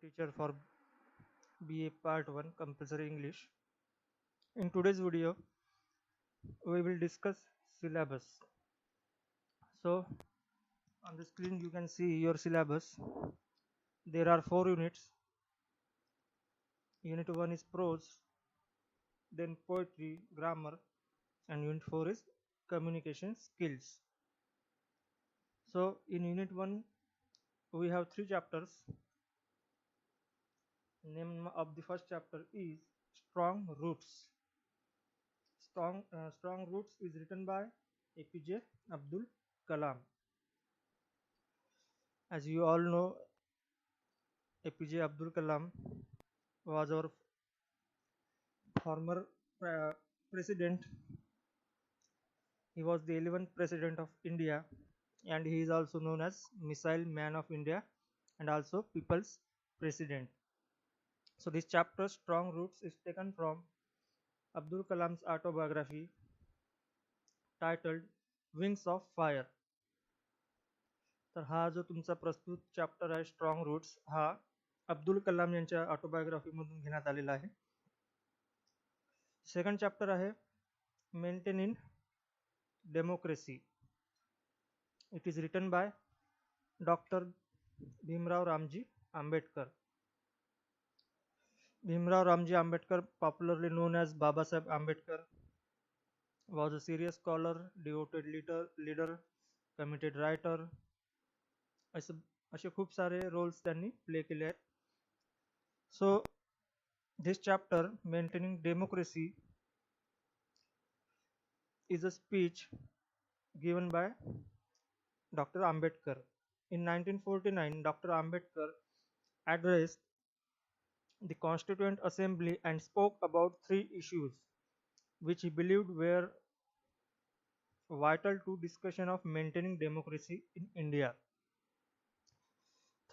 teacher for BA Part 1 Compulsory English. In today's video, we will discuss syllabus. So, on the screen you can see your syllabus. There are 4 units. Unit 1 is prose, then poetry, grammar, and Unit 4 is communication skills. So, in Unit 1, we have 3 chapters. Name of the first chapter is Strong Roots. Strong Roots is written by APJ Abdul Kalam. As you all know, APJ Abdul Kalam was our former president. He was the 11th president of India, and he is also known as Missile Man of India and also People's President. So this chapter, Strong Roots, is taken from Abdul Kalam's autobiography titled Wings of Fire. तर हा जो तुमचा प्रस्तुत chapter आहे strong roots, हा अब्दुल कलाम यांच्या autobiography मधून घेण्यात आलेला आहे. सेकंड चॅप्टर आहे maintaining democracy. It is written by doctor Bhimrao Ramji Ambedkar. Bhimrao Ramji Ambedkar, popularly known as Baba Saheb Ambedkar, was a serious scholar, devoted leader, committed writer. असे खूप सारे रोल्स त्यांनी प्ले केले आहेत. सो this chapter, Maintaining Democracy, is a speech given by Dr. Ambedkar. In 1949, Dr. Ambedkar addressed the Constituent Assembly and spoke about 3 issues which he believed were vital to discussion of maintaining democracy in India.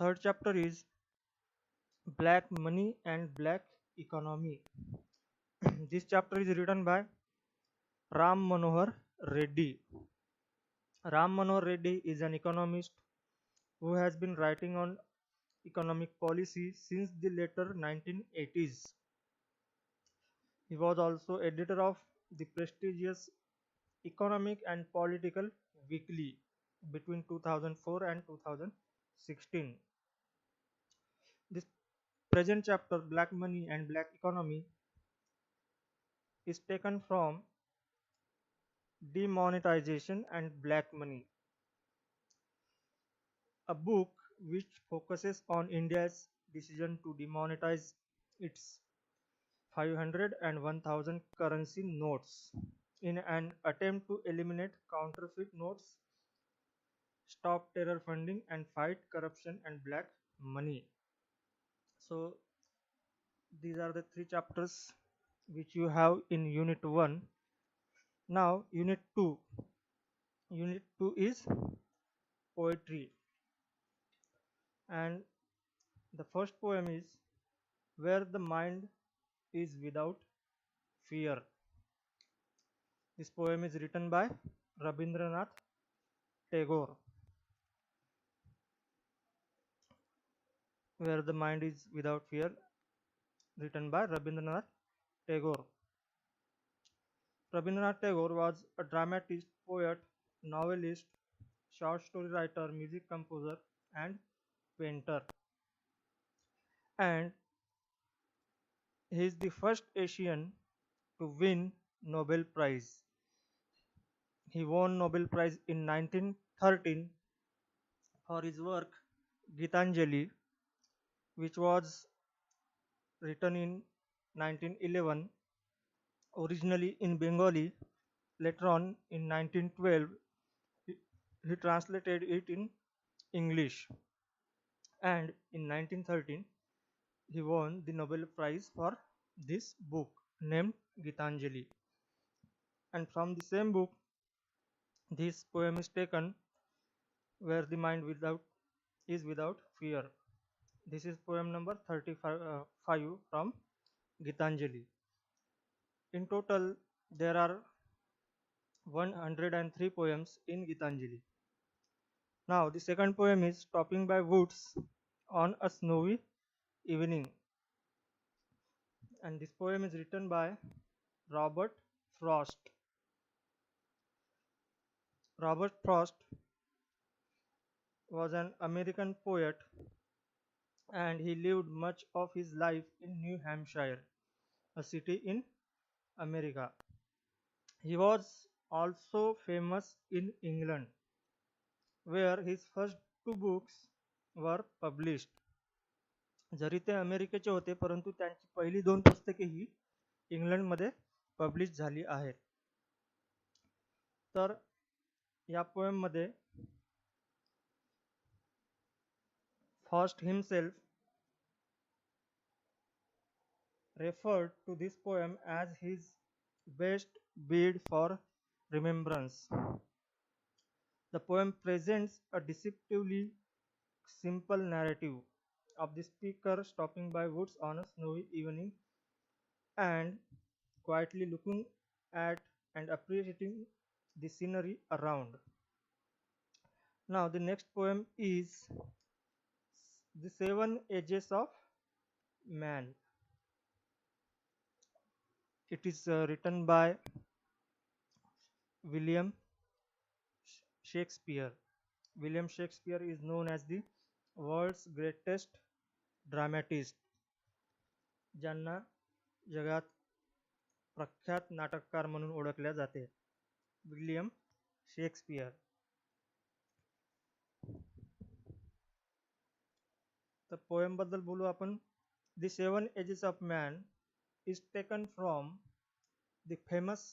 Third chapter is Black Money and Black Economy. This chapter is written by Ram Manohar Reddy. Ram Manohar Reddy is an economist who has been writing on economic policy since the later 1980s. He was also editor of the prestigious Economic and Political Weekly between 2004 and 2016. This present chapter, Black Money and Black Economy, is taken from Demonetization and Black Money, a book which focuses on India's decision to demonetize its 500 and 1000 currency notes in an attempt to eliminate counterfeit notes, stop terror funding, and fight corruption and black money. So these are the 3 chapters which you have in Unit 1. Now Unit 2. Unit 2 is poetry, and the first poem is Where the Mind is Without Fear. This poem is written by Rabindranath Tagore. Where the Mind is Without Fear, written by Rabindranath Tagore. Rabindranath Tagore was a dramatist, poet, novelist, short story writer, music composer, and painter. And he is the first Asian to win Nobel Prize. He won Nobel Prize in 1913 for his work Gitanjali, which was written in 1911, originally in Bengali. Later on in 1912, he translated it in English, and in 1913 he won the Nobel Prize for this book named Gitanjali. And from the same book, this poem is taken, Where the Mind is Without Fear. This is poem number 35 from Gitanjali. In total, there are 103 poems in Gitanjali. Now, the second poem is Stopping by Woods on a Snowy Evening, and this poem is written by Robert Frost. Robert Frost was an American poet and he lived much of his life in New Hampshire, a city in America. He was also famous in England, where his first two books were published. जरी ते अमेरिकेचे होते परंतु त्यांची पहिली दोन पुस्तके ही इंग्लंडमध्ये publish झाली आहेत. तर या पोएममध्ये Frost himself referred to this poem as his best bid for remembrance. The poem presents a deceptively simple narrative of the speaker stopping by woods on a snowy evening and quietly looking at and appreciating the scenery around. Now, the next poem is The Seven Ages of Man. It is written by William Shakespeare. William Shakespeare is known as the world's greatest dramatist, ज्यांना जगात प्रख्यात नाटककार म्हणून ओळखले जाते. William Shakespeare. तर poem बद्दल बोलू आपण. The seven ages of man is taken from the famous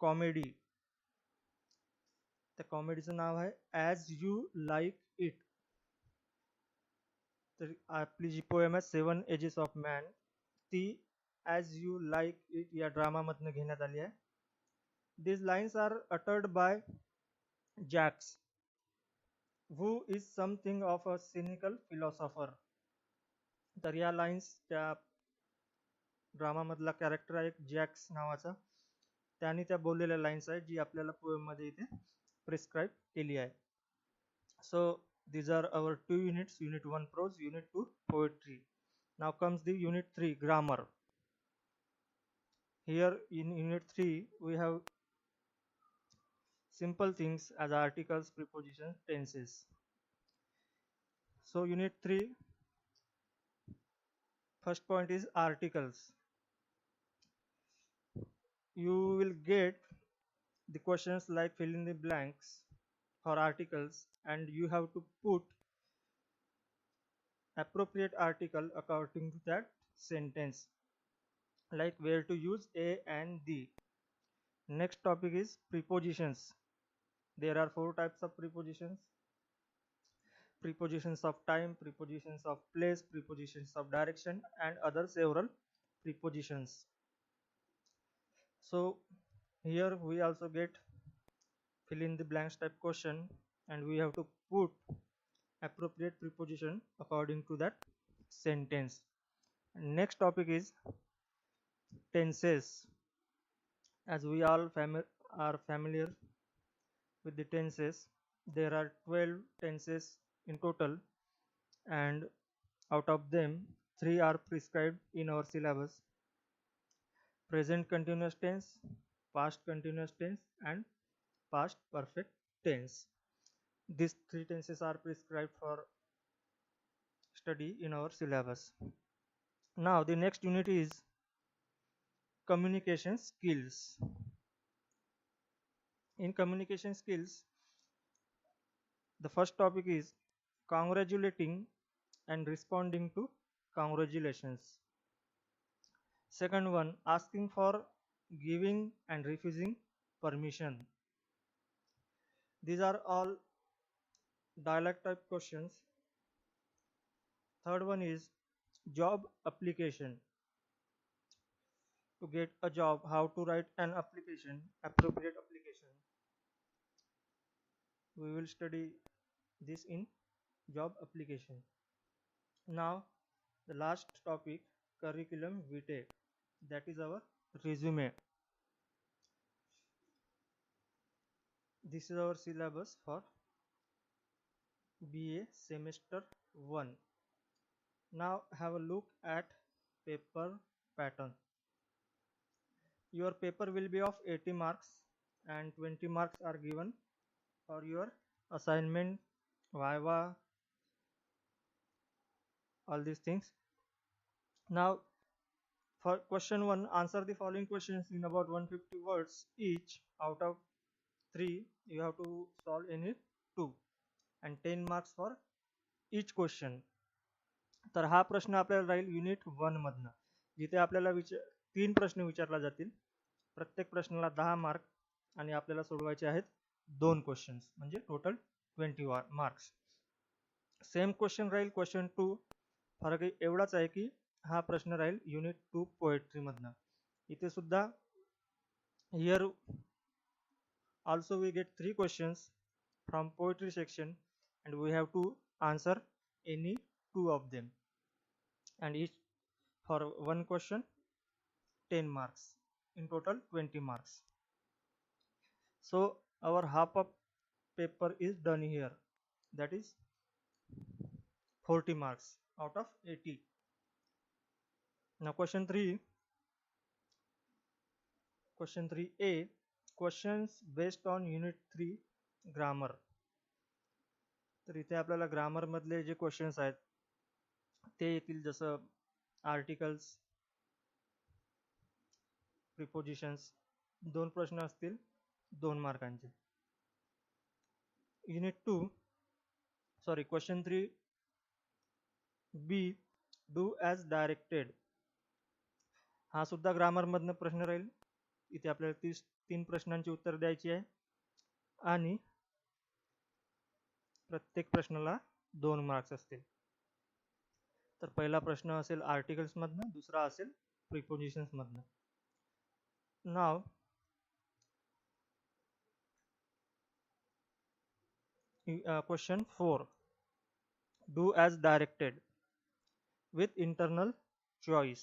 comedy. त्या कॉमेडीचं नाव आहे ॲज यू लाईक इट. तर आपली जी पोएम आहे सेवन एजेस ऑफ मॅन ती ॲज यू लाईक इट या ड्रामामधनं घेण्यात आली आहे. These lines are uttered by Jacques, who is something of a cynical philosopher. तर या लाईन्स त्या ड्रामामधला कॅरेक्टर आहे जॅक्स नावाचा, त्यांनी त्या बोललेल्या लाईन्स आहेत जी आपल्याला पोएममध्ये इथे प्रिस्क्राईब केली आहे. सो these are our two units, unit 1 prose, unit 2 poetry. Now comes the unit 3 grammar. Here in unit 3 we have simple things as articles, prepositions, tenses. So unit 3, first point is articles. You will get the questions like fill in the blanks for articles and you have to put appropriate article according to that sentence, like where to use a and the. Next topic is prepositions. There are 4 types of prepositions: prepositions of time, prepositions of place, prepositions of direction, and other several prepositions. So here we also get fill in the blanks type question and we have to put appropriate preposition according to that sentence. Next topic is tenses. As we all are familiar with the tenses, there are 12 tenses in total and out of them 3 are prescribed in our syllabus: present continuous tense, past continuous tense, and past perfect tense. These 3 tenses are prescribed for study in our syllabus. Now the next unit is communication skills. In communication skills, the first topic is congratulating and responding to congratulations. Second one, asking for, giving and refusing permission. These are all dialect type questions. Third one is job application. To get a job, how to write an application, appropriate application. We will study this in job application. Now the last topic, curriculum vitae, that is our resume. This is our syllabus for BA semester 1. Now have a look at paper pattern. Your paper will be of 80 marks and 20 marks are given for your assignment, viva, all these things. Now for question 1, answer the following questions in about 150 words each. Out of 3 you have to solve any 2 and 10 marks for each question. तर हा प्रश्न आपल्याला राहील unit 1 मधनं, जिथे आपल्याला 3 प्रश्न विचारला जातील. प्रत्येक प्रश्नाला 10 मार्क आणि आपल्याला सोडवायचे आहेत 2 क्वेश्चन्स, म्हणजे टोटल 20 मार्क्स. सेम क्वेश्चन राहील क्वेश्चन 2. फरक एवढाच आहे की हा प्रश्न राहील युनिट 2 पोएट्री मधनं. इथे सुद्धा here also we get 3 questions from poetry section and we have to answer any 2 of them, and each for one question 10 marks, in total 20 marks. So our half of paper is done here, that is 40 marks out of 80. Now question 3a, questions based on unit 3 grammar. तर इथे आपल्याला grammar मधले जे questions आहेत ते येतील, जसं articles, prepositions. 2 प्रश्न असतील 2 मार्कांचे. Unit 2 sorry question 3b, do as directed. हा सुद्धा ग्रामर मधनं प्रश्न राहील. इथे आपल्याला 3 प्रश्नांची उत्तर द्यायची आहे आणि प्रत्येक प्रश्नाला 2 मार्क्स असतील. तर पहिला प्रश्न असेल आर्टिकल्स मधनं, दुसरा असेल प्रिपोजिशन्स मधनं. नाव question 4, do as directed with internal choice.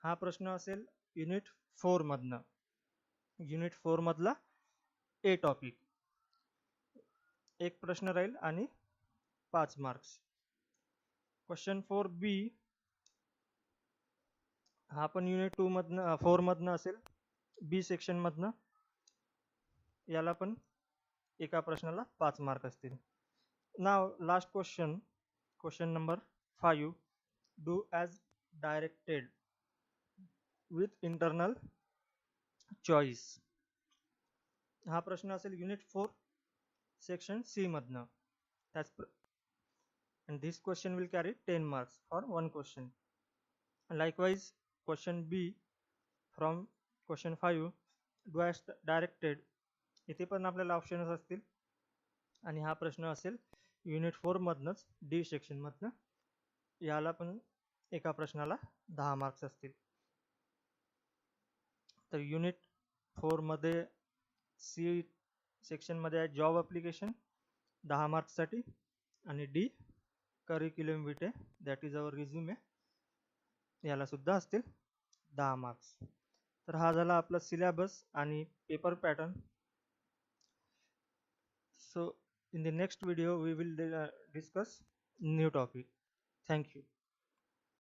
हा प्रश्न असेल युनिट 4 मधनं. युनिट 4 मधला ए टॉपिक. एक प्रश्न राहील आणि 5 मार्क्स. क्वेश्चन 4b हा पण युनिट 2 मधनं 4 मधनं असेल, बी सेक्शन मधनं. याला पण एका प्रश्नाला 5 मार्क असतील. नाव last question, question number 5, do as directed with internal choice. हा प्रश्न असेल युनिट 4 सेक्शन सी मधनं. and this question will carry 10 marks for one question. Likewise question b from question 5, do as directed. इथे पण आपल्याला options असतील आणि हा प्रश्न असेल युनिट 4 मधनंच, डी सेक्शन मधनं. याला पण एका प्रश्नाला 10 मार्क्स असतील. तर युनिट 4 मध्ये सी सेक्शन मध्ये आहे जॉब ॲप्लिकेशन 10 मार्क्ससाठी, आणि D curriculum Vite, that is our resume, याला सुद्धा असतील 10 मार्क्स. तर हा झाला आपला सिलेबस आणि paper pattern. So in the next video we will discuss new topic. Thank you.